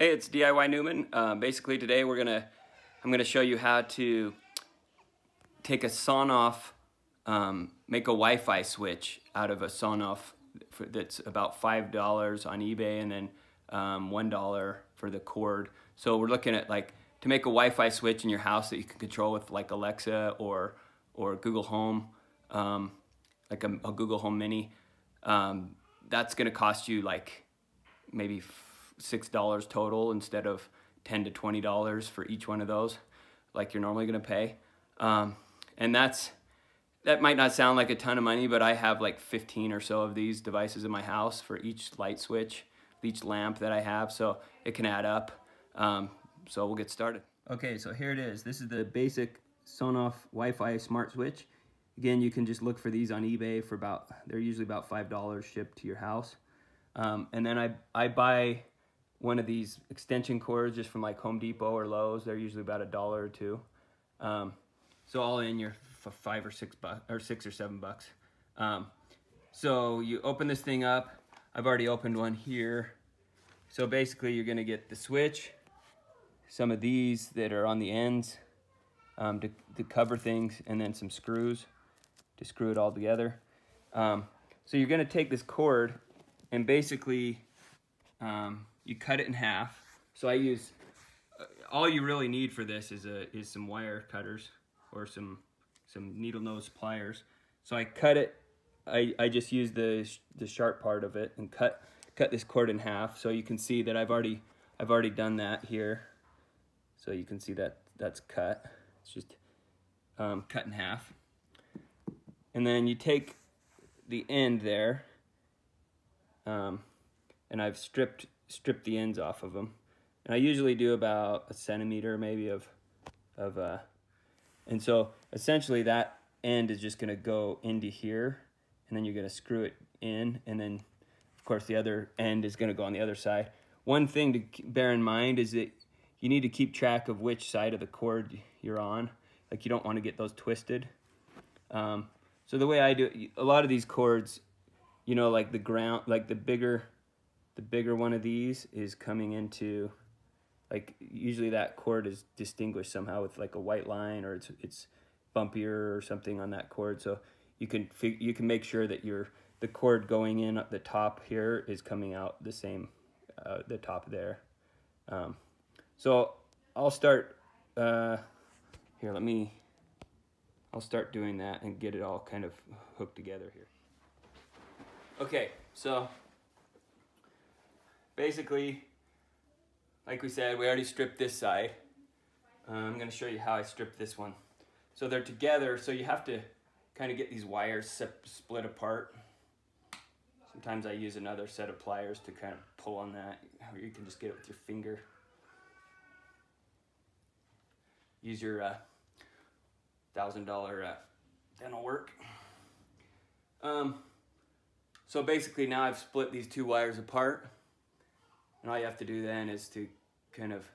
Hey, it's DIY Newman. Basically today I'm gonna show you how to take a Sonoff, make a Wi-Fi switch out of a Sonoff that's about $5 on eBay, and then $1 for the cord. So we're looking at to make a Wi-Fi switch in your house that you can control with like Alexa or Google Home, like a Google Home Mini. That's gonna cost you like maybe $6 total instead of $10 to $20 for each one of those, like you're normally gonna pay. And that might not sound like a ton of money, but I have like 15 or so of these devices in my house for each light switch, each lamp that I have, so it can add up. So we'll get started. Okay, so here it is. This is the basic Sonoff Wi-Fi smart switch. Again, you can just look for these on eBay for they're usually about $5 shipped to your house. And then I buy one of these extension cords just from like Home Depot or Lowe's. They're usually about $1 or $2. So all in, you're for $5 or $6 or $6 or $7. So you open this thing up. I've already opened one here. So basically you're gonna get the switch, some of these that are on the ends to cover things, and then some screws to screw it all together. So you're gonna take this cord and basically you cut it in half. So I use, all you really need for this is some wire cutters or some needle nose pliers. So I cut it, I just use the sharp part of it and cut this cord in half. So you can see that I've already done that here. So you can see that that's cut. It's just cut in half. And then you take the end there, and I've stripped the ends off of them. And I usually do about 1 centimeter maybe and so essentially that end is just gonna go into here, and then you're gonna screw it in, and then of course the other end is gonna go on the other side. One thing to bear in mind is that you need to keep track of which side of the cord you're on. Like, you don't want to get those twisted. So the way I do it, a lot of these cords, you know, like the ground, like the bigger one of these is coming into, like, usually that cord is distinguished somehow with like a white line, or it's bumpier or something on that cord. So you can make sure that the cord going in at the top here is coming out the same, the top there. So I'll start here. I'll start doing that and get it all kind of hooked together here. Okay, so basically, like we said, we already stripped this side. I'm going to show you how I stripped this one. So they're together, so you have to kind of get these wires split apart. Sometimes I use another set of pliers to kind of pull on that, or you can just get it with your finger. Use your $1,000 dental work. So basically now I've split these two wires apart, and all you have to do then is to kind of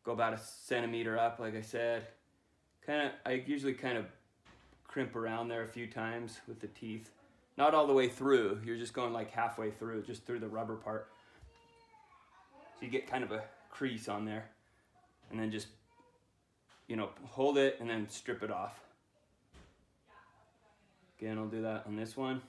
go about 1 centimeter up, like I said. I usually kind of crimp around there a few times with the teeth. Not all the way through, you're just going like halfway through, just through the rubber part. So you get kind of a crease on there, and then just, you know, hold it and then strip it off. Again, I'll do that on this one.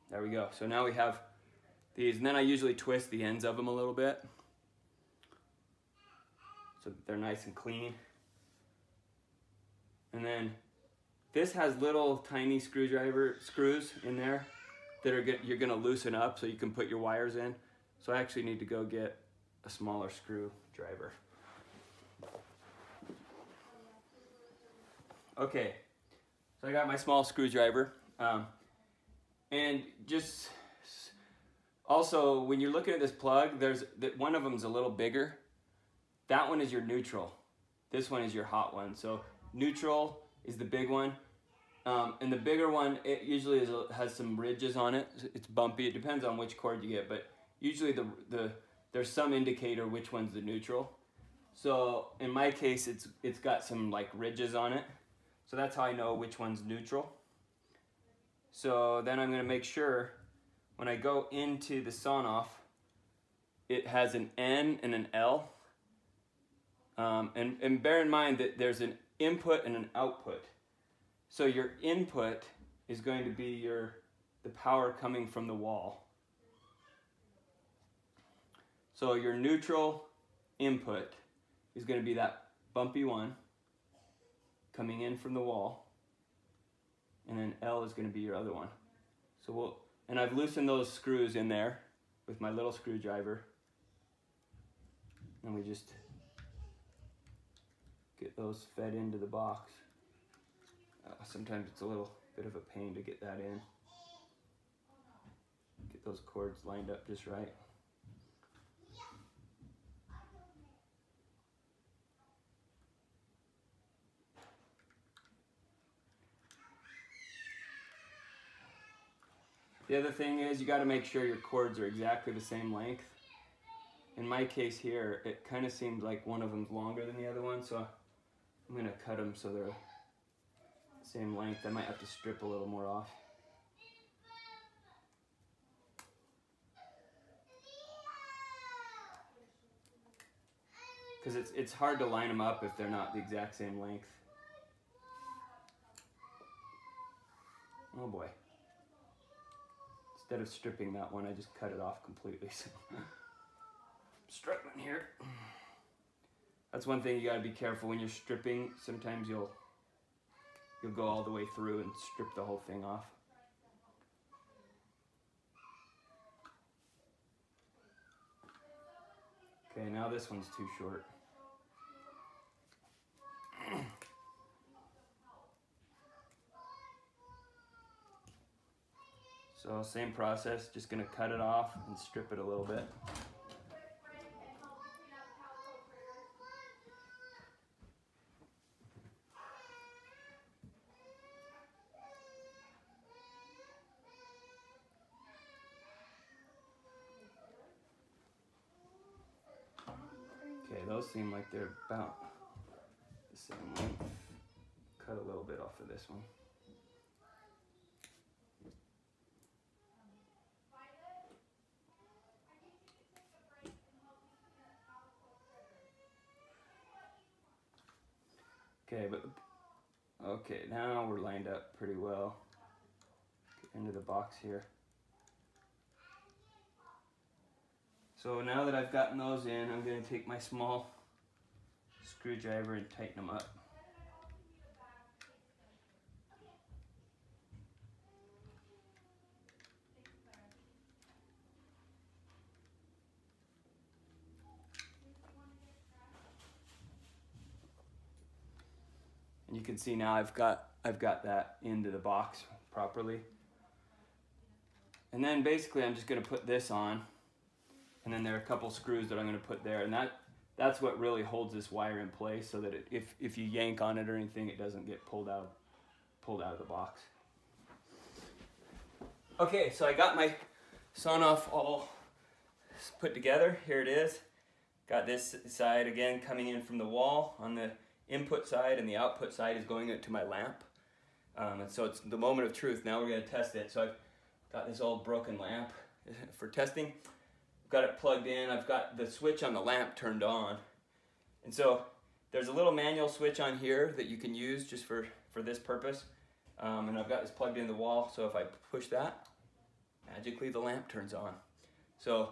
There we go. So now we have these, and then I usually twist the ends of them a little bit so that they're nice and clean. And then this has little tiny screws in there that you're gonna loosen up so you can put your wires in. So I actually need to go get a smaller screwdriver. Okay, so I got my small screwdriver. And just also, when you're looking at this plug, one of them is a little bigger. That one is your neutral. This one is your hot one. So neutral is the big one. And the bigger one, it usually has some ridges on it. It's bumpy. It depends on which cord you get, but usually there's some indicator which one's the neutral. So in my case, it's got some like ridges on it. So that's how I know which one's neutral. So then I'm going to make sure when I go into the Sonoff, it has an N and an L. And bear in mind that there's an input and an output. So your input is going to be the power coming from the wall. So your neutral input is going to be that bumpy one coming in from the wall, and then L is going to be your other one. So and I've loosened those screws in there with my little screwdriver, and we just get those fed into the box. Sometimes it's a little bit of a pain to get that in. Get those cords lined up just right. The other thing is you got to make sure your cords are exactly the same length. In my case here, it kind of seems like one of them's longer than the other one, so I'm going to cut them so they're the same length. I might have to strip a little more off. Because it's hard to line them up if they're not the exact same length. Oh boy. Instead of stripping that one, I just cut it off completely. So struggling here. That's one thing you gotta be careful when you're stripping. Sometimes you'll go all the way through and strip the whole thing off. Okay, now this one's too short. So same process, just gonna cut it off and strip it a little bit. Okay, those seem like they're about the same length. Cut a little bit off of this one. Okay, now we're lined up pretty well. Get into the box here. So now that I've gotten those in, I'm going to take my small screwdriver and tighten them up. And you can see now I've got that into the box properly. And then basically I'm just going to put this on, and then there are a couple screws that I'm going to put there, and that's what really holds this wire in place, so that if you yank on it or anything, it doesn't get pulled out of the box. Okay, so I got my Sonoff all put together. Here it is. Got this side again coming in from the wall on the input side, and the output side is going into my lamp. And so it's the moment of truth. Now we're going to test it. So I've got this old broken lamp for testing. Got it plugged in. I've got the switch on the lamp turned on. And so there's a little manual switch on here that you can use just for this purpose. And I've got this plugged into the wall, so if I push that, magically the lamp turns on. So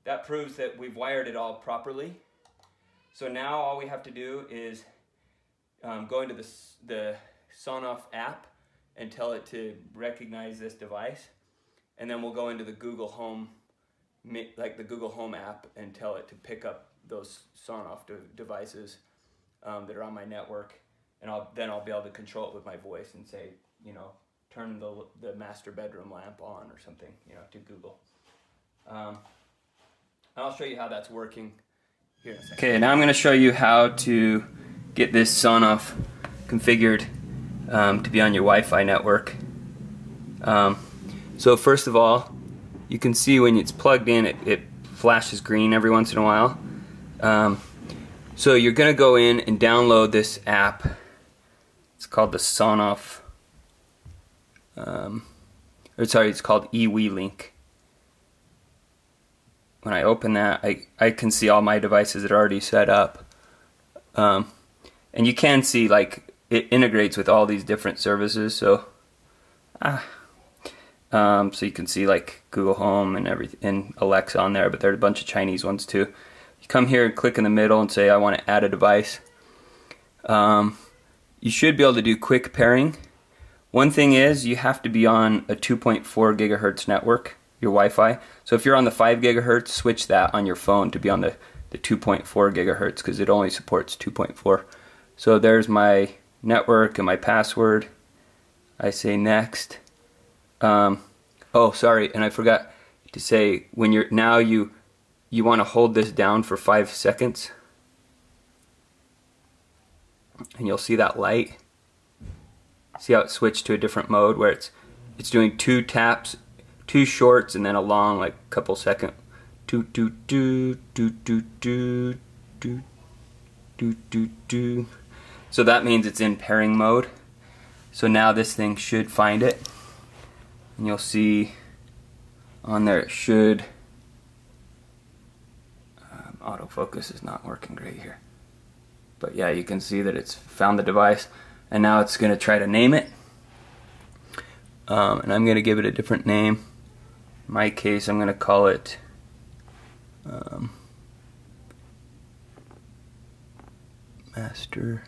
that proves that we've wired it all properly. So now all we have to do is go into the Sonoff app and tell it to recognize this device, and then we'll go into the Google Home, like the Google Home app, and tell it to pick up those Sonoff devices that are on my network, and then I'll be able to control it with my voice and say, you know, turn the master bedroom lamp on or something, you know, to Google. And I'll show you how that's working here in a second. Okay, now I'm going to show you how to get this Sonoff configured to be on your Wi-Fi network. So first of all, you can see when it's plugged in, it flashes green every once in a while. So you're going to go in and download this app. It's called the Sonoff, it's called eWeLink. when I open that, I can see all my devices that are already set up. And you can see like it integrates with all these different services. So so you can see like Google Home and everything, and Alexa on there, but there are a bunch of Chinese ones too. You come here and click in the middle and say I want to add a device. You should be able to do quick pairing. One thing is you have to be on a 2.4 gigahertz network, your Wi-Fi. So if you're on the 5 gigahertz, switch that on your phone to be on the 2.4 gigahertz because it only supports 2.4. So there's my network and my password. I say next. Oh, sorry, and I forgot to say, when you're now you want to hold this down for 5 seconds, and you'll see that light. See how it switched to a different mode where it's doing 2 taps, 2 shorts, and then a long like couple second. Do do do do do do do do do do. So that means it's in pairing mode. So now this thing should find it. And you'll see on there it should, autofocus is not working great here, but yeah, you can see that it's found the device, and now it's going to try to name it, and I'm going to give it a different name. In my case, I'm going to call it Master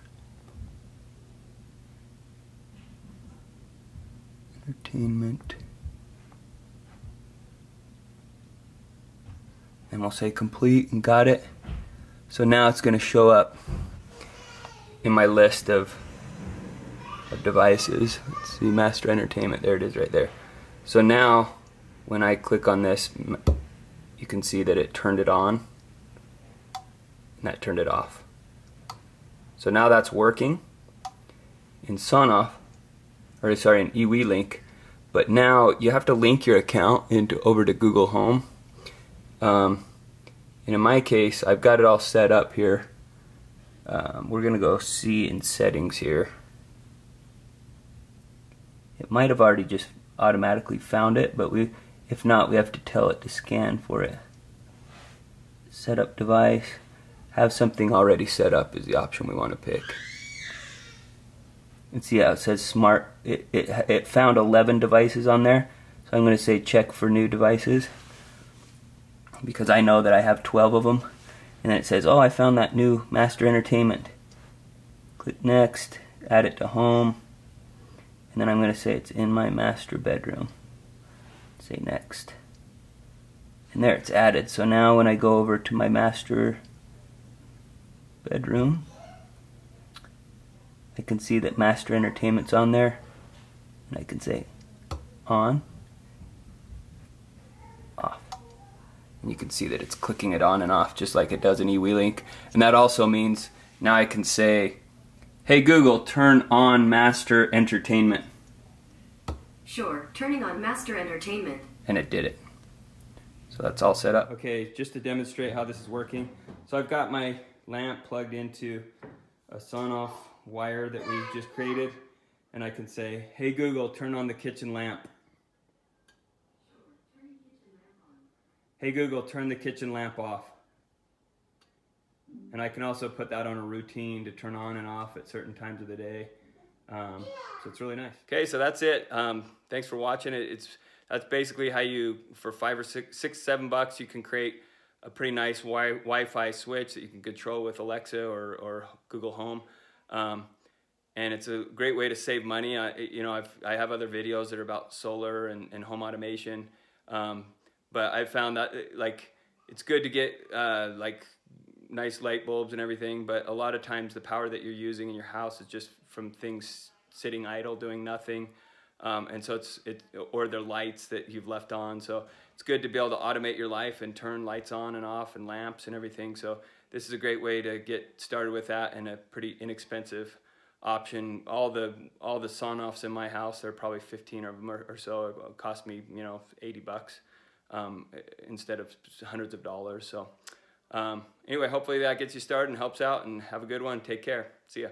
Entertainment, and we'll say complete and got it. So now it's going to show up in my list of devices. Let's see, Master Entertainment, there it is right there. So now when I click on this, you can see that it turned it on and that turned it off. So now that's working in Sonoff, or sorry, in eWeLink, but now you have to link your account over to Google Home. And in my case, I've got it all set up here. We're gonna go see in settings here. It might have already just automatically found it, but if not, we have to tell it to scan for it. Set up device, have something already set up is the option we want to pick. And see how it says smart. It found 11 devices on there, so I'm going to say check for new devices because I know that I have 12 of them. And then it says, oh, I found that new Master Entertainment. Click next, add it to home, and then I'm going to say it's in my master bedroom. Say next, and there it's added. So now when I go over to my master bedroom, I can see that Master Entertainment's on there, and I can say on, off. And you can see that it's clicking it on and off just like it does in eWeLink. And that also means now I can say, hey Google, turn on Master Entertainment. Sure, turning on Master Entertainment. And it did it. So that's all set up. Okay, just to demonstrate how this is working. So I've got my lamp plugged into a Sonoff wire that we've just created, and I can say, hey Google, turn on the kitchen lamp. Hey Google, turn the kitchen lamp off. And I can also put that on a routine to turn on and off at certain times of the day. So it's really nice. Okay, so that's it. Thanks for watching it. That's basically how you, for $5 or $6, $7, you can create a pretty nice Wi-Fi switch that you can control with Alexa or Google Home. And it's a great way to save money. I have other videos that are about solar and home automation. But I found that it's good to get like nice light bulbs and everything, but a lot of times the power that you're using in your house is just from things sitting idle doing nothing. And so or the lights that you've left on. So it's good to be able to automate your life and turn lights on and off and lamps and everything. So this is a great way to get started with that, and a pretty inexpensive option. All the Sonoffs in my house, there are probably 15 of them or so. It cost me, $80 instead of hundreds of dollars. So anyway, hopefully that gets you started and helps out, and have a good one. Take care. See ya.